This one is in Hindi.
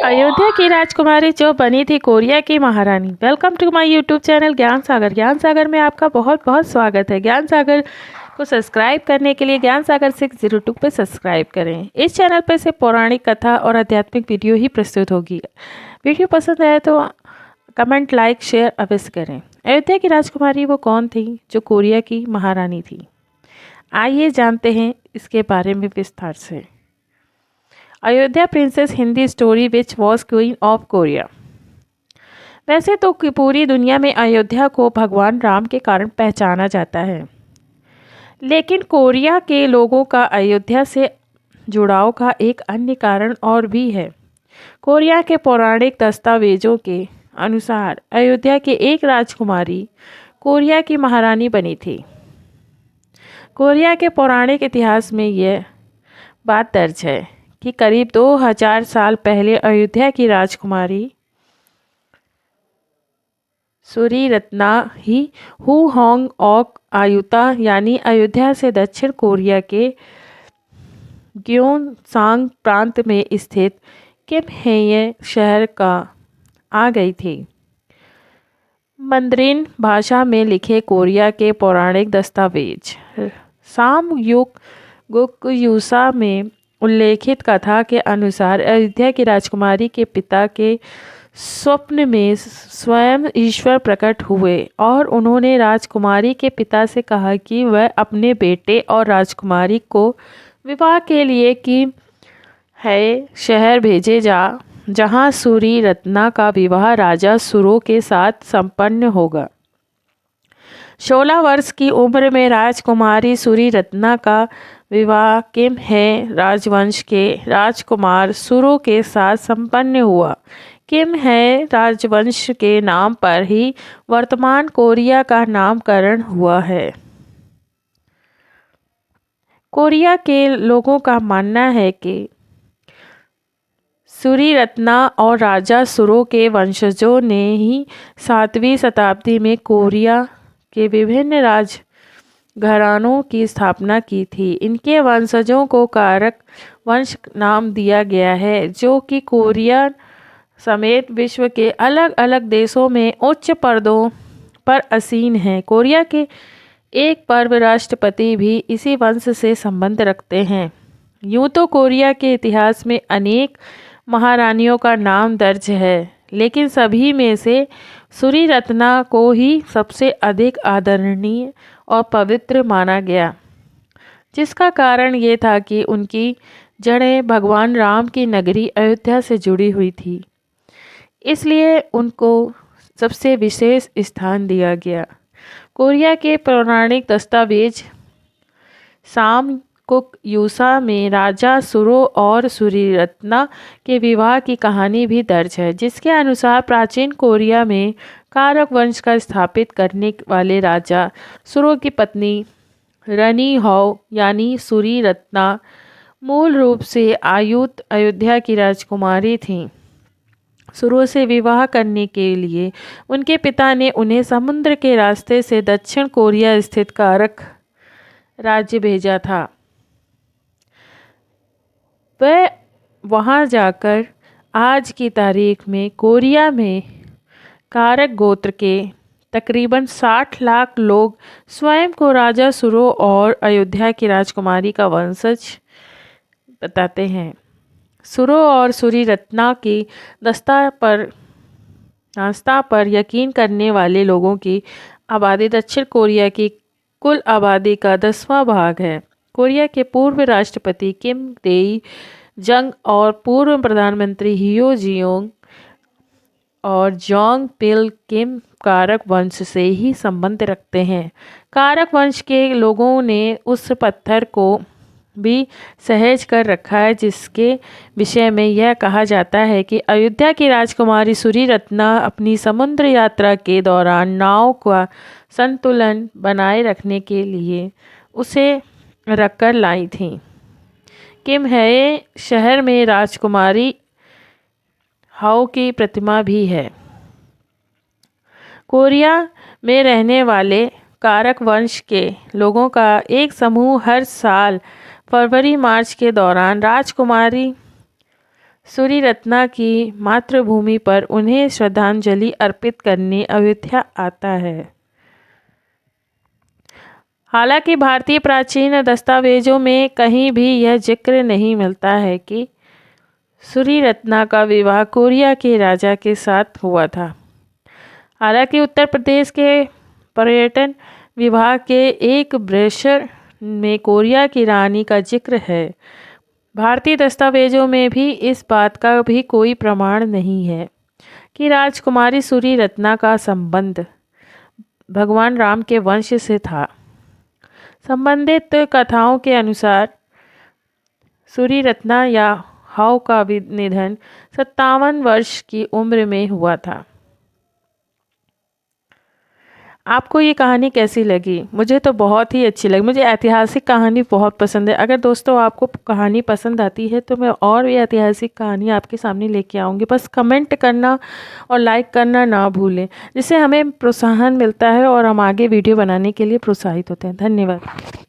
अयोध्या की राजकुमारी जो बनी थी कोरिया की महारानी। Welcome to my YouTube channel Gyan Sagar. ज्ञान सागर में आपका बहुत बहुत स्वागत है। ज्ञान सागर को सब्सक्राइब करने के लिए ज्ञान सागर 602 पे सब्सक्राइब करें। इस चैनल पर से पौराणिक कथा और आध्यात्मिक वीडियो ही प्रस्तुत होगी। वीडियो पसंद आए तो कमेंट, लाइक, शेयर अवश्य करें। अयोध्या की राजकुमारी वो कौन थी जो कोरिया की महारानी थी? आइए जानते हैं इसके बारे में विस्तार से। Ayodhya princess Hindi story which was queen of Korea. वैसे तो पूरी दुनिया में अयोध्या को भगवान राम के कारण पहचाना जाता है, लेकिन कोरिया के लोगों का अयोध्या से जुड़ाव का एक अन्य कारण और भी है। कोरिया के पौराणिक दस्तावेजों के अनुसार अयोध्या की एक राजकुमारी कोरिया की महारानी बनी थी। कोरिया के पौराणिक इतिहास में यह बात दर्ज है कि करीब 2000 साल पहले अयोध्या की राजकुमारी सूरीरत्ना ही हुहोंग ऑक आयुता यानी अयोध्या से दक्षिण कोरिया के ग्योनसांग प्रांत में स्थित किमहेय शहर का आ गई थी। मंद्रिन भाषा में लिखे कोरिया के पौराणिक दस्तावेज सामयुग गुक्युसा में उल्लेखित कथा के अनुसार अयोध्या की राजकुमारी के पिता के स्वप्न में स्वयं ईश्वर प्रकट हुए और उन्होंने राजकुमारी के पिता से कहा कि वह अपने बेटे और राजकुमारी को विवाह के लिए कि है शहर भेजे जहां सूरी रत्ना का विवाह राजा सुरो के साथ संपन्न होगा। 16 वर्ष की उम्र में राजकुमारी सूरी रत्ना का विवाह किमहे राजवंश के राजकुमार सुरो के साथ संपन्न हुआ। किमहे राजवंश के नाम पर ही वर्तमान कोरिया का नामकरण हुआ है। कोरिया के लोगों का मानना है कि सूरीरत्ना और राजा सुरो के वंशजों ने ही 7वीं शताब्दी में कोरिया के विभिन्न राजघरानों की स्थापना की थी। इनके वंशजों को कारक वंश नाम दिया गया है, जो कि कोरिया समेत विश्व के अलग अलग देशों में उच्च पदों पर आसीन हैं। कोरिया के एक पर्व राष्ट्रपति भी इसी वंश से संबंध रखते हैं। यूँ तो कोरिया के इतिहास में अनेक महारानियों का नाम दर्ज है, लेकिन सभी में से सूरीरत्ना को ही सबसे अधिक आदरणीय और पवित्र माना गया, जिसका कारण ये था कि उनकी जड़ें भगवान राम की नगरी अयोध्या से जुड़ी हुई थी, इसलिए उनको सबसे विशेष स्थान दिया गया। कोरिया के पौराणिक दस्तावेज सामकुकयुसा में राजा सुरो और सूरीरत्ना के विवाह की कहानी भी दर्ज है, जिसके अनुसार प्राचीन कोरिया में कारक वंश का स्थापित करने वाले राजा सुरो की पत्नी रनी हौ यानी सूरीरत्ना मूल रूप से अयोध्या की राजकुमारी थीं। सुरो से विवाह करने के लिए उनके पिता ने उन्हें समुद्र के रास्ते से दक्षिण कोरिया स्थित कारक राज्य भेजा था। वह वहां जाकर आज की तारीख में कोरिया में कारक गोत्र के तकरीबन 60 लाख लोग स्वयं को राजा सुरो और अयोध्या की राजकुमारी का वंशज बताते हैं। सुरो और सूरीरत्ना की दास्तां पर यकीन करने वाले लोगों की आबादी दक्षिण कोरिया की कुल आबादी का 10वां भाग है। कोरिया के पूर्व राष्ट्रपति किम डेई जंग और पूर्व प्रधानमंत्री हियो जियोंग और जोंग पिल किम कारक वंश से ही संबंध रखते हैं। कारक वंश के लोगों ने उस पत्थर को भी सहेज कर रखा है जिसके विषय में यह कहा जाता है कि अयोध्या की राजकुमारी सूरीरत्ना अपनी समुद्र यात्रा के दौरान नाव का संतुलन बनाए रखने के लिए उसे रखकर लाई थी। किमहेय शहर में राजकुमारी हाउ की प्रतिमा भी है। कोरिया में रहने वाले कारक वंश के लोगों का एक समूह हर साल फरवरी मार्च के दौरान राजकुमारी सूर्यरत्ना की मातृभूमि पर उन्हें श्रद्धांजलि अर्पित करने अयोध्या आता है। हालांकि भारतीय प्राचीन दस्तावेजों में कहीं भी यह जिक्र नहीं मिलता है कि सूर्यरत्ना का विवाह कोरिया के राजा के साथ हुआ था। हालांकि उत्तर प्रदेश के पर्यटन विभाग के एक ब्रोशर में कोरिया की रानी का जिक्र है। भारतीय दस्तावेजों में भी इस बात का भी कोई प्रमाण नहीं है कि राजकुमारी सूर्यरत्ना का संबंध भगवान राम के वंश से था। संबंधित कथाओं के अनुसार सूर्यरत्ना या हाउ का निधन 57 वर्ष की उम्र में हुआ था। आपको ये कहानी कैसी लगी? मुझे तो बहुत ही अच्छी लगी। मुझे ऐतिहासिक कहानी बहुत पसंद है। अगर दोस्तों आपको कहानी पसंद आती है तो मैं और भी ऐतिहासिक कहानी आपके सामने लेके आऊँगी। बस कमेंट करना और लाइक करना ना भूलें, जिससे हमें प्रोत्साहन मिलता है और हम आगे वीडियो बनाने के लिए प्रोत्साहित होते हैं। धन्यवाद।